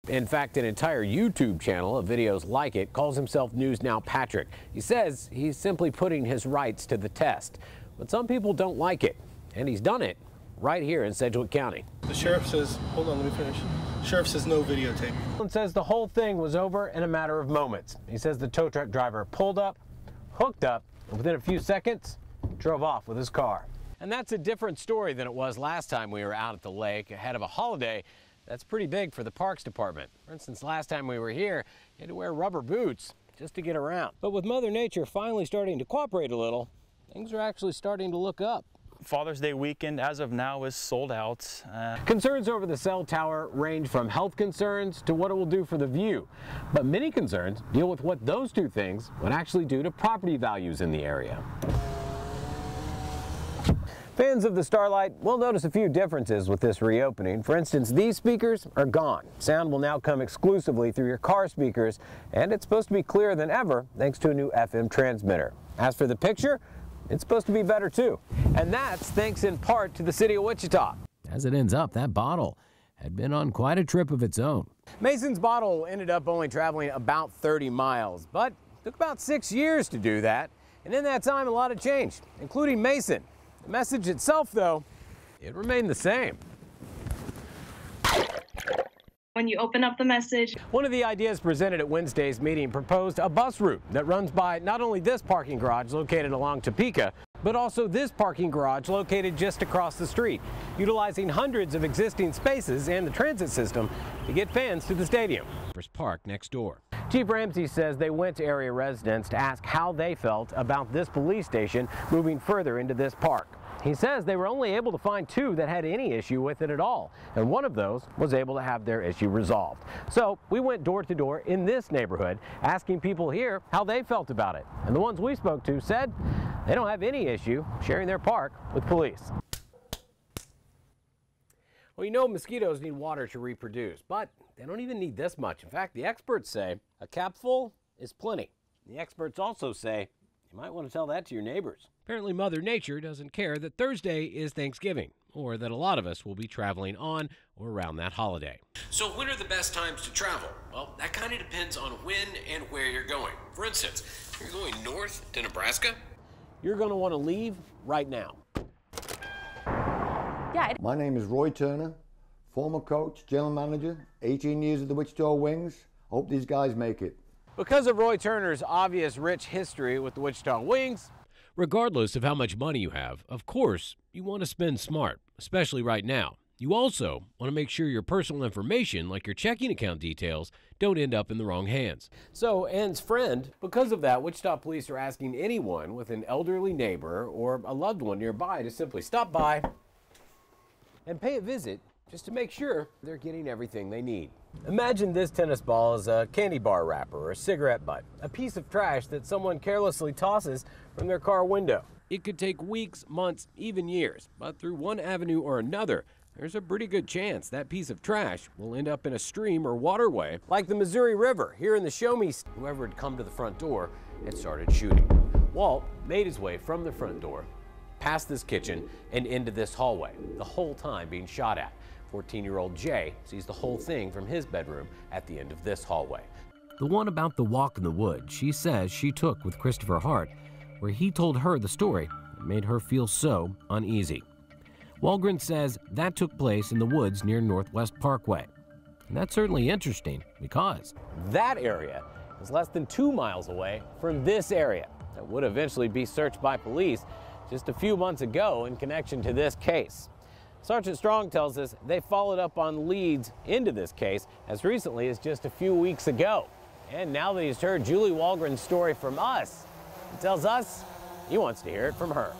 In fact, an entire YouTube channel of videos like it calls himself News Now Patrick. He says he's simply putting his rights to the test. But some people don't like it, and he's done it right here in Sedgwick County. The sheriff says, hold on, let me finish. Sheriff says no videotape. And says the whole thing was over in a matter of moments. He says the tow truck driver pulled up, hooked up, and within a few seconds, drove off with his car. And that's a different story than it was last time we were out at the lake ahead of a holiday. That's pretty big for the Parks Department. For instance, last time we were here, you had to wear rubber boots just to get around. But with Mother Nature finally starting to cooperate a little, things are actually starting to look up. Father's Day weekend, as of now, is sold out. Concerns over the cell tower range from health concerns to what it will do for the view. But many concerns deal with what those two things would actually do to property values in the area. Fans of the Starlight will notice a few differences with this reopening. For instance, these speakers are gone. Sound will now come exclusively through your car speakers, and it's supposed to be clearer than ever thanks to a new FM transmitter. As for the picture, it's supposed to be better too. And that's thanks in part to the city of Wichita. As it ends up, that bottle had been on quite a trip of its own. Mason's bottle ended up only traveling about 30 miles, but it took about 6 years to do that. And in that time, a lot had changed, including Mason. The message itself, though, it remained the same. When you open up the message. One of the ideas presented at Wednesday's meeting proposed a bus route that runs by not only this parking garage located along Topeka, but also this parking garage located just across the street, utilizing hundreds of existing spaces and the transit system to get fans to the stadium. Park next door. Chief Ramsey says they went to area residents to ask how they felt about this police station moving further into this park. He says they were only able to find 2 that had any issue with it at all, and one of those was able to have their issue resolved. So we went door to door in this neighborhood asking people here how they felt about it. And the ones we spoke to said they don't have any issue sharing their park with police. Well, you know mosquitoes need water to reproduce, but they don't even need this much. In fact, the experts say a capful is plenty. The experts also say you might want to tell that to your neighbors. Apparently, Mother Nature doesn't care that Thursday is Thanksgiving, or that a lot of us will be traveling on or around that holiday. So when are the best times to travel? Well, that kind of depends on when and where you're going. For instance, if you're going north to Nebraska, you're going to want to leave right now. My name is Roy Turner, former coach, general manager, 18 years at the Wichita Wings. Hope these guys make it. Because of Roy Turner's obvious rich history with the Wichita Wings, regardless of how much money you have, of course, you want to spend smart, especially right now. You also want to make sure your personal information, like your checking account details, don't end up in the wrong hands. So, Ann's friend, because of that, Wichita police are asking anyone with an elderly neighbor or a loved one nearby to simply stop by and pay a visit just to make sure they're getting everything they need. Imagine this tennis ball as a candy bar wrapper or a cigarette butt, a piece of trash that someone carelessly tosses from their car window. It could take weeks, months, even years, but through one avenue or another, there's a pretty good chance that piece of trash will end up in a stream or waterway, like the Missouri River here in the Show Me. Whoever had come to the front door had started shooting. Walt made his way from the front door, past this kitchen, and into this hallway, the whole time being shot at. 14-year-old Jay sees the whole thing from his bedroom at the end of this hallway. The one about the walk in the woods, she says she took with Christopher Hart, where he told her the story that made her feel so uneasy. Walgren says that took place in the woods near Northwest Parkway. And that's certainly interesting because that area is less than 2 miles away from this area that would eventually be searched by police just a few months ago in connection to this case. Sergeant Strong tells us they followed up on leads into this case as recently as just a few weeks ago. And now that he's heard Julie Walgren's story from us, he tells us he wants to hear it from her.